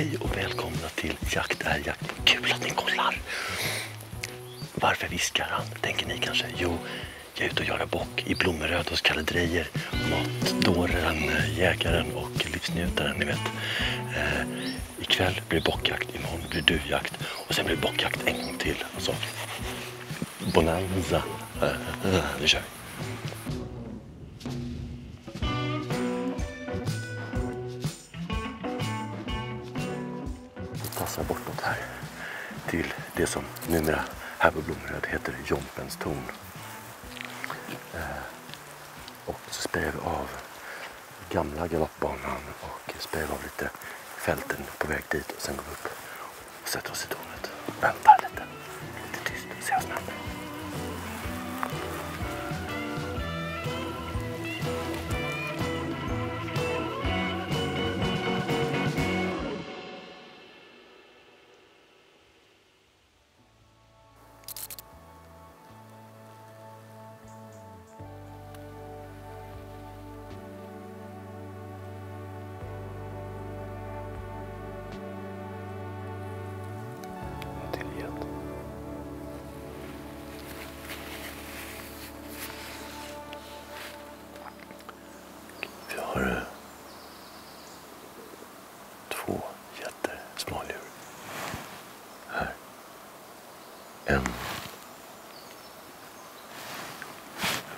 Hej och välkomna till Jakt är jakt. Kul att ni kollar. Varför viskar han? Tänker ni kanske? Jo, jag är ute och jagar bock i Blommeröd hos Kalle Drejer. Matdåren, jägaren och livsnjutaren, ni vet. Ikväll blir det bockjakt, imorgon blir det duvjakt och sen blir det bockjakt en gång till. Alltså, bonanza. Nu kör vi. Passar bortåt här till det som numera här på Blommeröd heter Jompens torn. Och så spelar vi av gamla galoppbanan och spelar av lite fälten på väg dit och sen går vi upp och sätter oss i tornet. Väntar lite tyst och ser snabbt. Vi har två jättesmådjur här. En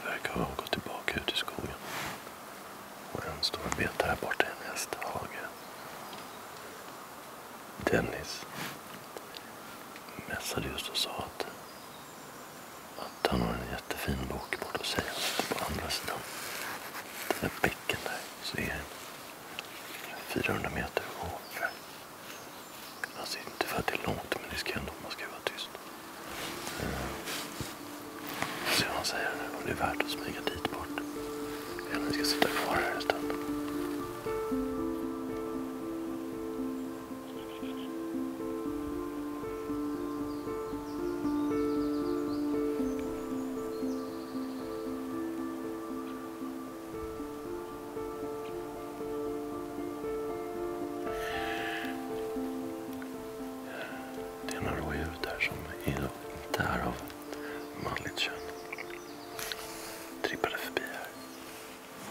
verkar ha gått tillbaka ut i skogen. Och en står och betar här borta i en hästhage. Dennis mässade just och sa att han har en jättefin bok bort och säga på andra sidan. Den där bäcken där så är en 400 meter åker. Alltså inte för att det är långt, men det ska ändå, man ska vara tyst. Så han säger det, och det är värt att smyga dit bort. Eller ska sitta kvar här en stund. Som inte är av manligt kön. Trippade förbi här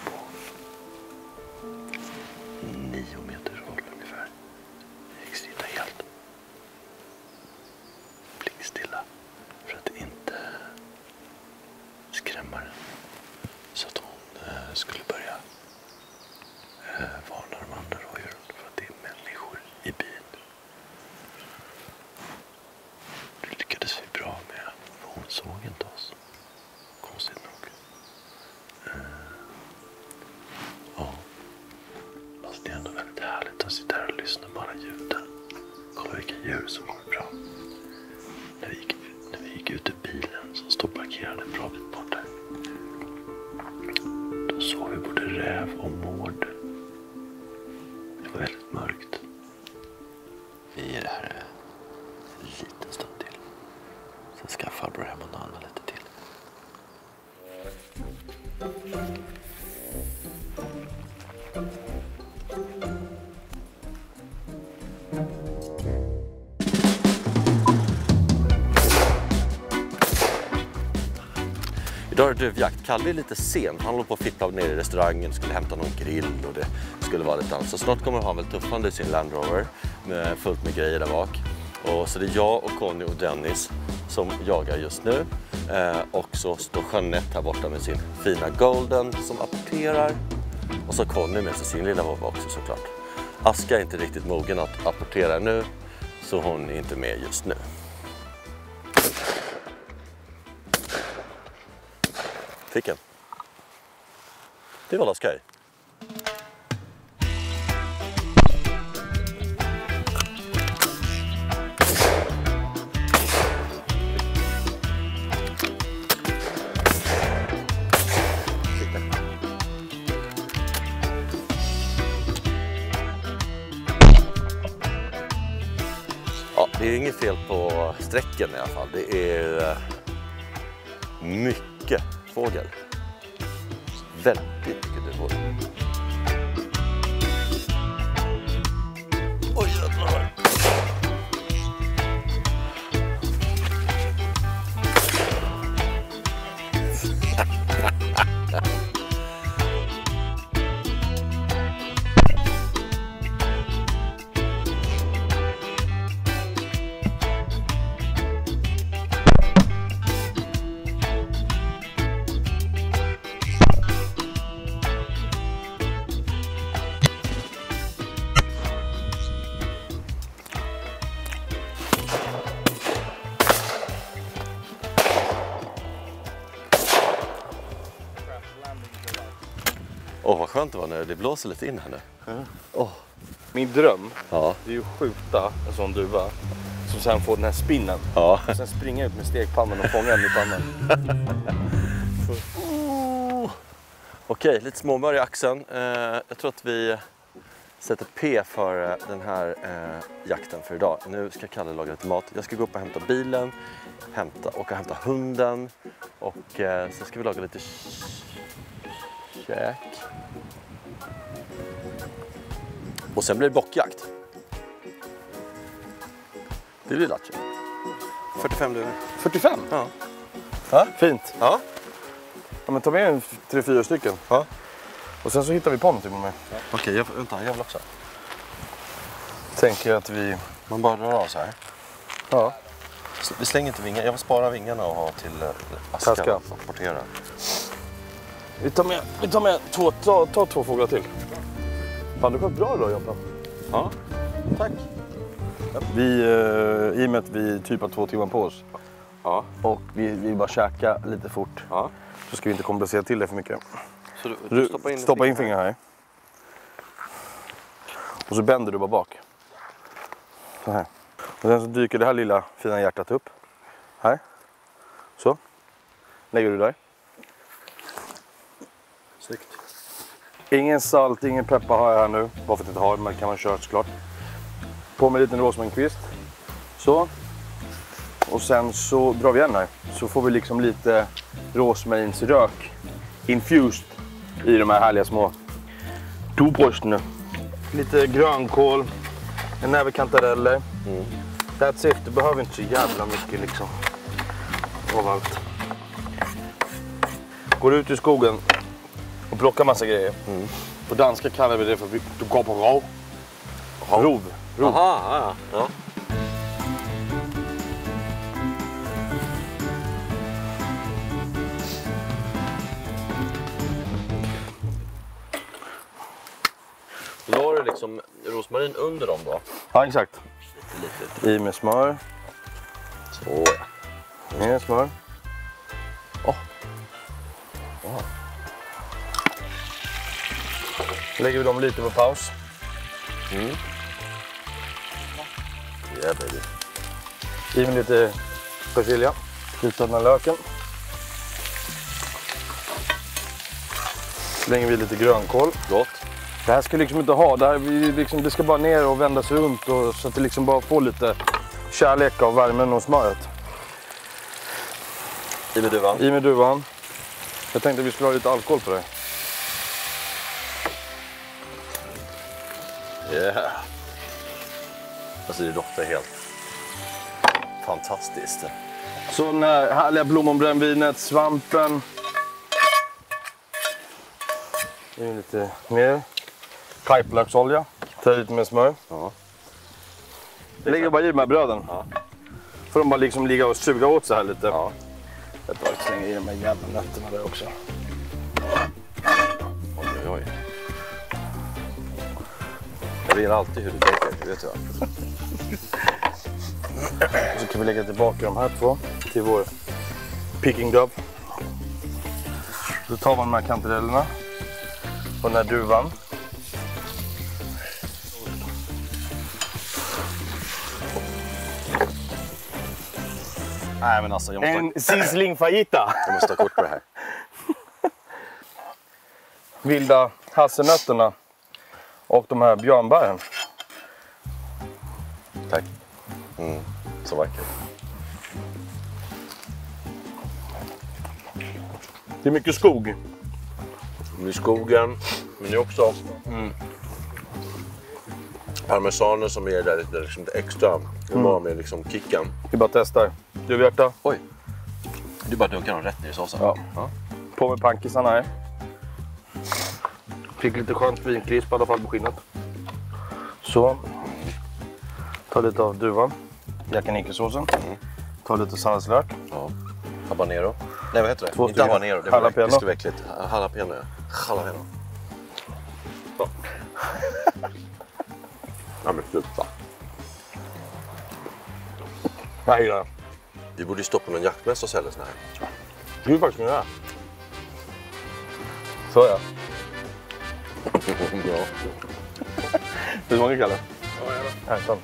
på 9 meters håll ungefär. Jag gick sitta helt blickstilla för att inte skrämma den. Så att hon skulle börja varna de andra rådjuren för att det är människor i byn. Hon såg inte oss. Konstigt nog. Ja. Fast det är ändå väldigt härligt att sitta här och lyssna på alla ljuden. Kolla vilka djur som går bra. När vi gick ut ur bilen som stod parkerad en bra bit bort där. Då såg vi både räv och mård. Det var väldigt mörkt. Vi är här en liten stund till. Sen ska farbror hem och nana lite till. Idag är det duvjakt. Kalle är lite sent. Han håller på att fippla ner i restaurangen, skulle hämta någon grill och det skulle vara lite annat. Så snart kommer han väl tuffande i sin Land Rover med fullt med grejer där bak. Och så det är jag och Conny och Dennis som jagar just nu. Och så står Jeanette här borta med sin fina Golden som apporterar. Och så Conny med sig sin lilla vovva också såklart. Aska är inte riktigt mogen att apportera nu, så hon är inte med just nu. Fick en. Det var skoj. Ja, det är inget fel på sträcken i alla fall. Det är mycket fågel. Väldigt mycket duvor. Oj, jävlar. Åh, vad skönt det var när det blåser lite in här nu. Min dröm, Ja. det är ju att skjuta en sån duva som sen får den här spinnen. Ja. Och sen springa ut med stekpannan och fånga den i pannan. Okej, lite småmör i axeln. Jag tror att vi sätter P för den här jakten för idag. Nu ska Kalle laga lite mat. Jag ska gå upp och hämta bilen, åka och hämta hunden och sen ska vi laga lite käk. Och sen blir det bockjakt. Det blir lattjo. 45 duvor. 45? Ja. Ja, fint. Ja. Ja, men ta med en 3-4 stycken. Ja. Och sen så hittar vi på någonting med mig. Okej, vänta, jag vill också. Tänker att vi... Man bara rör av så här. Ja. Vi slänger inte vingar. Jag vill spara vingarna och ha till Taska. askan för att portera. Vi tar med två fåglar till. Fan, det var bra då, Joppa. Ja, tack. Vi, i och med att vi typ har 2 timmar på oss. Ja. Och vi bara käka lite fort. Ja. Så ska vi inte komplicera till det för mycket. Så du stoppa in fingrarna här. Och så bänder du bara bak. Så här. Och sen så dyker det här lilla fina hjärtat upp. Här. Så. Lägger du där. Snyggt. Ingen salt, ingen peppar har jag här nu. Bara för att inte ha det, men det kan man köra såklart. På med en liten rosmarinkvist. Så. Och sen så drar vi igen här. Så får vi liksom lite rosmarinsrök infused i de här härliga små tobrösten. Lite grönkål, en näve kantareller. That's it, det behöver inte så jävla mycket liksom. Av allt. Går ut i skogen och plockar massa grejer. På danska kallar vi det för att du går på rov. Rov. Aha, ja. La du liksom rosmarin under dem då? Ja, exakt. Lite. I med smör. Så ja. Mer smör. Lägger vi dem lite på paus. Yeah, baby. I med lite persilja. Skjuta den här löken. Slänger vi lite grönkål. Gott. Det här ska liksom inte ha. Det ska bara ner och vändas runt och, så att det liksom bara får lite kärlek av värmen och smöret. I med duvan. I med duvan. Jag tänkte att vi skulle ha lite alkohol på det. Yeah. Alltså det doftar helt fantastiskt. Så den här härliga blommonbrännvinet, svampen. Det är lite mer kajplöksolja. Ta lite mer smör. Ja. Jag lägger bara i de här bröden. Ja. Får de bara liksom ligga och suga åt så här lite. Ja. Jag tar och slänger i de här jävla nötterna där också. Oj, oj, oj. Jag vet alltid hur du tänker, det vet jag. Och så kan vi lägga tillbaka de här två till vår Peking Dove. Då tar man de här kantarellerna och den här duvan. Nej men alltså, jag måste, En sizzling fajita. jag måste ha kort på det här. Vilda hasselnötterna och de här björnbären. Tack. Så vackert. Det är mycket skog. I skogen, men det är också parmesanen som är där liksom lite extra. Det var med liksom kicken. Vi bara testar. Du hjärta. Oj. Du bara dunkar dem rätt ner i såsen. Ja. På med pankisarna här. Fick lite skönt vinkrisp i alla fall på skinnet. Så. Ta lite av duvan. Yakiniku-såsen. Ta lite salslök. Ja. Habanero. Nej, vad heter det? Två Inte habanero. Det var jalapeno. det skulle vara äckligt. Jalapeno, ja. Jalapeno. Så. Ja, men sluta. Nej då. Vi borde ju stoppa någon jaktmässa och sälja såna här. Det är faktiskt med det här. Så ja. Bra. Det är många Kalle. Ja,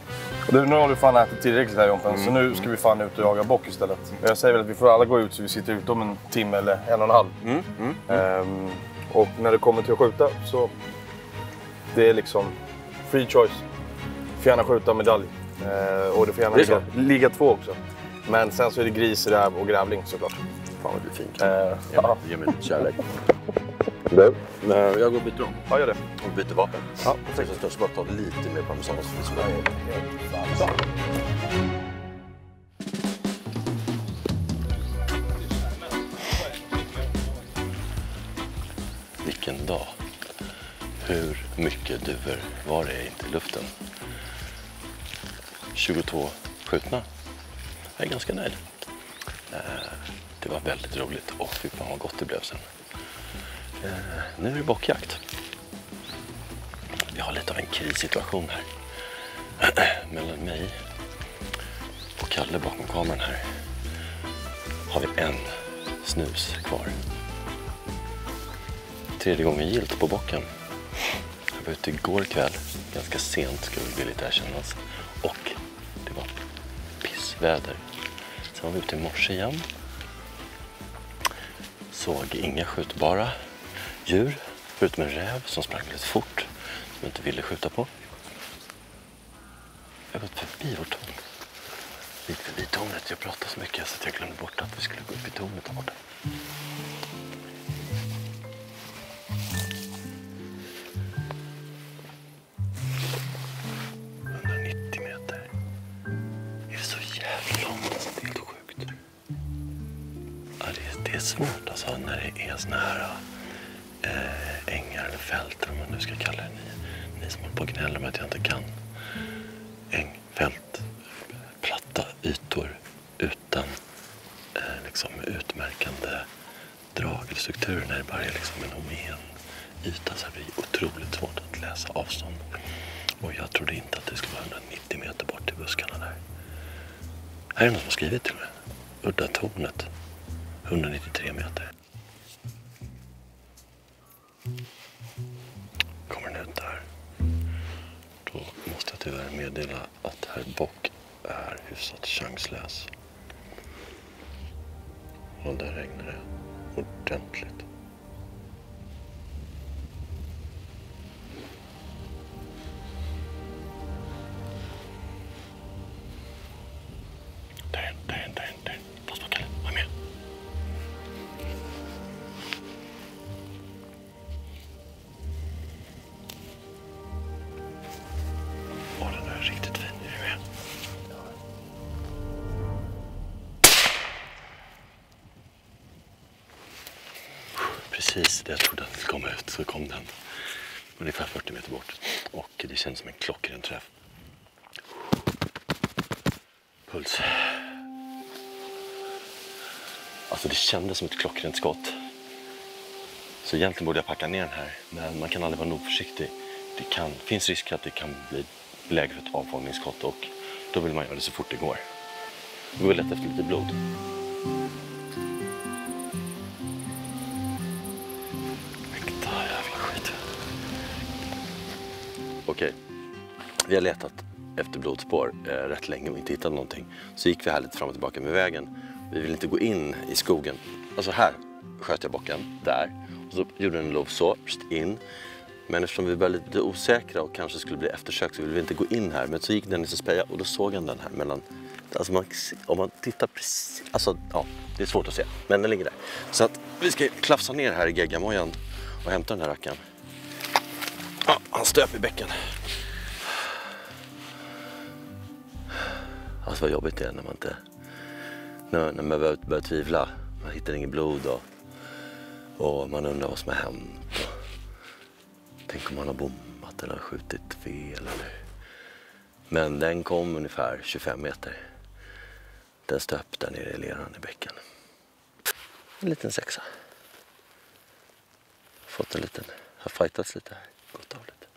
nu har du fan ätit tillräckligt här Jompen, så nu ska vi fan ut och jaga bock istället. Jag säger väl att vi får alla gå ut så vi sitter ute om en timme eller 1,5. Och när det kommer till att skjuta så det är liksom free choice. Du får gärna skjuta medalj. Och du får gärna ligga 2 också. Men sen så är det gris, räv och grävling såklart. Fan vad du är fin. Ge mig lite kärlek. Du? Jag går och byter om. Ja, gör det. Och byter vapen. Ja, perfekt. Så jag ska bara ta lite mer parmesanost. Ja. Vilken dag. Hur mycket duvor var det inte i luften? 22 skjutna. Jag är ganska nöjd. Det var väldigt roligt och fy fan vad gott det blev sen. Nu är det bockjakt. Vi har lite av en krissituation här. Mellan mig och Kalle bakom kameran här har vi en snus kvar. 3:e gången gillt på bocken. Jag var ute igår kväll, ganska sent ska vi villigt erkännas. Och det var pissväder. Sen var vi ute i morse igen. Såg inga skjutbara djur, förutom en räv som sprang lite fort, som jag inte ville skjuta på. Jag har gått förbi vårt torn. Gick förbi tornet, jag pratade så mycket så att jag glömde bort att vi skulle gå upp i tornet och borta. Det är svårt alltså när det är såna här ängar eller fält, eller vad man nu ska kalla det. Ni som håller på och gnäller med att jag inte kan. Fält, platta ytor utan liksom utmärkande drag eller struktur. När det bara är liksom en homogen yta så blir det otroligt svårt att läsa avstånd. Och jag trodde inte att det skulle vara 190 meter bort till buskarna där. Här är någon som har skrivit till mig. Udda tornet. 193 meter. Kommer den ut där. Då måste jag tyvärr meddela att herr Bock är hyfsat chanslös. Och där regnar det ordentligt. Där. Pass på Kalle, var med. Åh, den är riktigt fin. Är du med? Precis det jag trodde att den skulle komma ut, så kom den. Ungefär 40 meter bort. Och det känns som en klockren träff. Puls. Alltså det kändes som ett klockrent skott. Så egentligen borde jag packa ner den här. Men man kan aldrig vara nog försiktig. Det finns risk att det kan bli läge för ett avfångningsskott. Och då vill man göra det så fort det går. Vi vill leta efter lite blod. Äkta jävla skit. Okej. Vi har letat efter blodspår rätt länge och inte hittat någonting. Så gick vi här lite fram och tillbaka med vägen. Vi vill inte gå in i skogen. Alltså här sköt jag bocken, där. Och så gjorde den lov så, in. Men eftersom vi var lite osäkra och kanske skulle bli eftersökt så ville vi inte gå in här. Men så gick Dennis och speja och då såg han den här mellan... Alltså om man tittar precis... Alltså ja, det är svårt att se. Men den ligger där. Så att vi ska klafsa ner här i geggamojan och hämta den här rackaren. Ja, han stöp i bäcken. Alltså vad jobbigt det är när man inte... När man börjar tvivla. Man hittar inget blod och man undrar vad som har hänt. Tänk om man har bommat eller skjutit fel. Eller... Men den kom ungefär 25 meter. Den stöp där nere i leran i bäcken. En liten sexa. Fått en liten... Har fightats lite här. Gått av lite.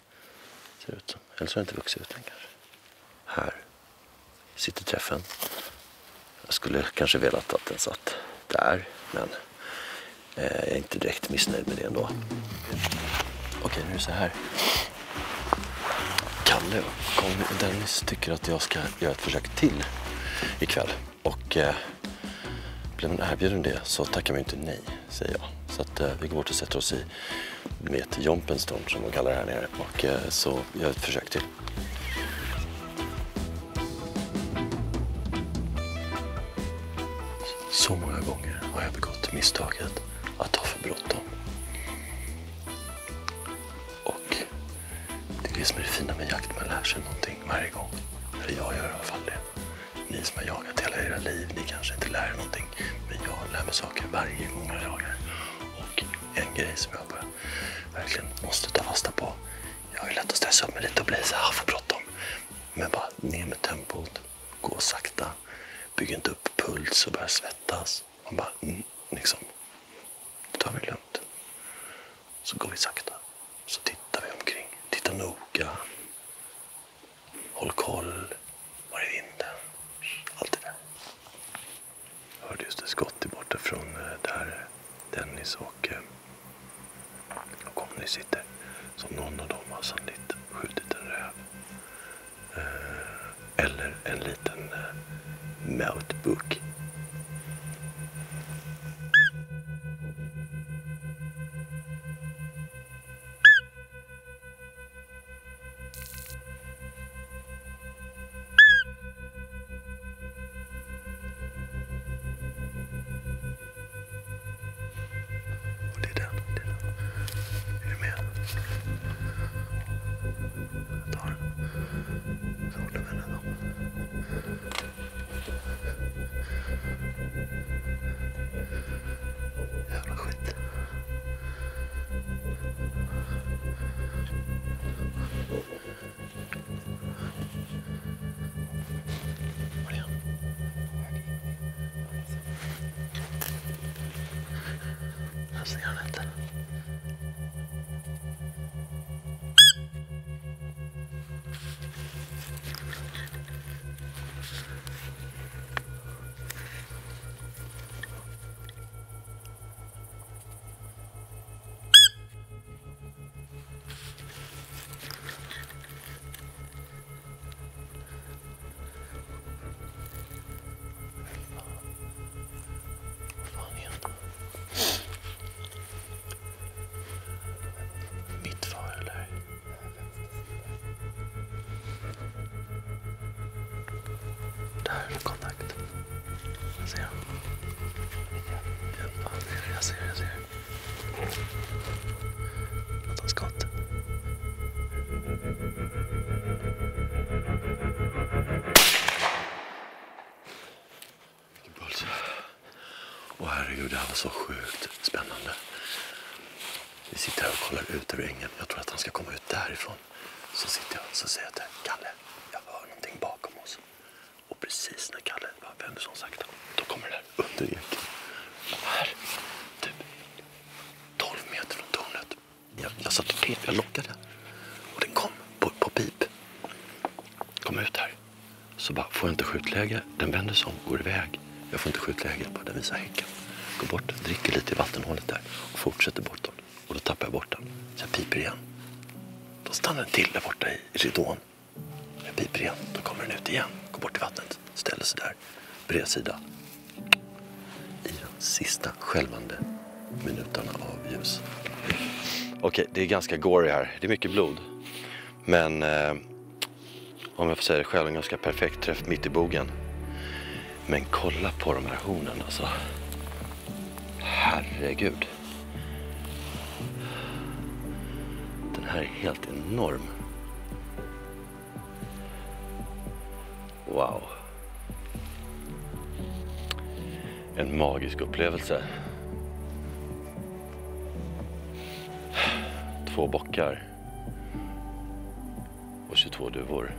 Ser ut som. Eller så har det inte vuxit ut än kanske. Här sitter träffen. Jag skulle kanske velat att den satt där. Men jag är inte direkt missnöjd med det ändå. Okej, nu är det så här. Kalle och Conny och Dennis tycker att jag ska göra ett försök till ikväll. Och blir man erbjuden det så tackar man inte nej, säger jag. Så att vi går bort och sätter oss med ett Jompenstånd som de kallar det här nere. Och så gör jag ett försök till. Så många gånger har jag begått misstaget att ha för bråttom. Och det är det som är det fina med jakt. Man lär sig någonting varje gång. Eller jag gör i alla fall det. Ni som har jagat hela era liv, ni kanske inte lär er någonting. Men jag lär mig saker varje gång jag jagar. Och en grej som jag bara verkligen måste ta fasta på. Jag är lätt att stressa upp mig lite och bli så här för bråttom. Men bara ner med tempot, gå sakta. Bygg inte upp puls och börja svettas. Man bara, liksom, tar vi lugnt. Så går vi sakta. Så tittar vi omkring. Titta noga. Håll koll. Var är vinden? Allt det där. Jag hörde just ett skott borta från där Dennis och Conny sitter. Så någon av dem har sannolikt skjutit en räv. Eller en liten mouthbook. Och det är den. Är du med? Jag tar den. Så återvänder de. Jävla skit. Var är han? Här ser han inte. Kontakt. Jag ser. Ja, jag ser. Att han skott. Vilken puls. Åh herregud, det här var så sjukt spännande. Vi sitter här och kollar ut över ängen. Jag tror att han ska komma ut därifrån. Så sitter jag och så säger jag till Kalle, jag hör någonting bakom oss. Och precis när Kalle bara vänder så sakta, då kommer den här under eken. Här, typ 12 meter från tornet. Jag satt och pep, jag lockade. Och den kom på pip. Kom ut här. Så bara, får jag inte skjutläge, den vänder sig om, går iväg. Jag får inte skjutläge, bara den visar häcken. Går bort, dricker lite i vattenhålet där och fortsätter bortåt. Och då tappar jag bort den. Så jag piper igen. Då stannar den till där borta i ridån. Jag piper igen, då kommer den ut igen. Går bort till vattnet, ställer sig där, bred sida. I de sista skälvande minuterna av ljus. Okej, det är ganska gory här. Det är mycket blod. Men om jag får säga det själv, en ganska perfekt träff mitt i bogen. Men kolla på de här hornen alltså. Herregud. Den här är helt enorm. Wow. En magisk upplevelse. 2 bockar. Och 22 duvor.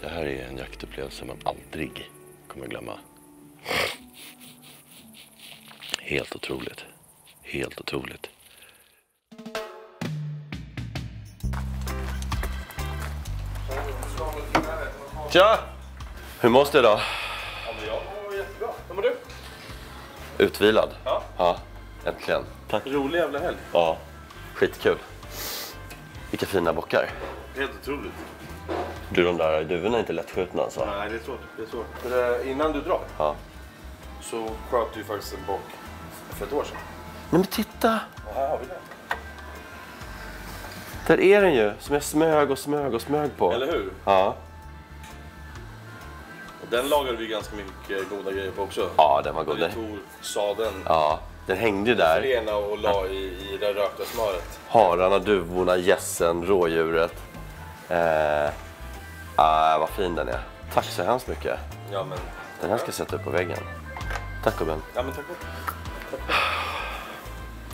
Det här är en jaktupplevelse man aldrig kommer glömma. Helt otroligt. Helt otroligt. Tja! Hur måste det då? Ja, men jag mår jättebra. Hur mår du? Utvilad? Ja. Ja. Äntligen. Tack. Rolig jävla helg. Ja, skitkul. Vilka fina bockar. Helt otroligt. Du, de där duvorna är inte lättskjutna alltså. Nej, det är svårt. Det är svårt. För, innan du drar så sköt du ju faktiskt en bock för ett år sedan. Nej men titta! Här har vi det. Där är den ju, som jag smög på. Eller hur? Ja. Och den lagade vi ganska mycket goda grejer på också. Ja, den var god. Vi tog sadeln, Ja, den hängde ju där. rena och la i det rökta smöret. Hararna, duvorna, gässen, rådjuret. Vad fin den är. Tack så hemskt mycket. Ja, men... Den här ska jag sätta upp på väggen. Tack Gubben. Ja, men tack.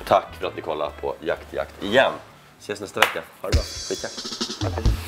Tack för att ni kollar på Jakt igen. Ses nästa vecka. Ha det bra. Skitjakt.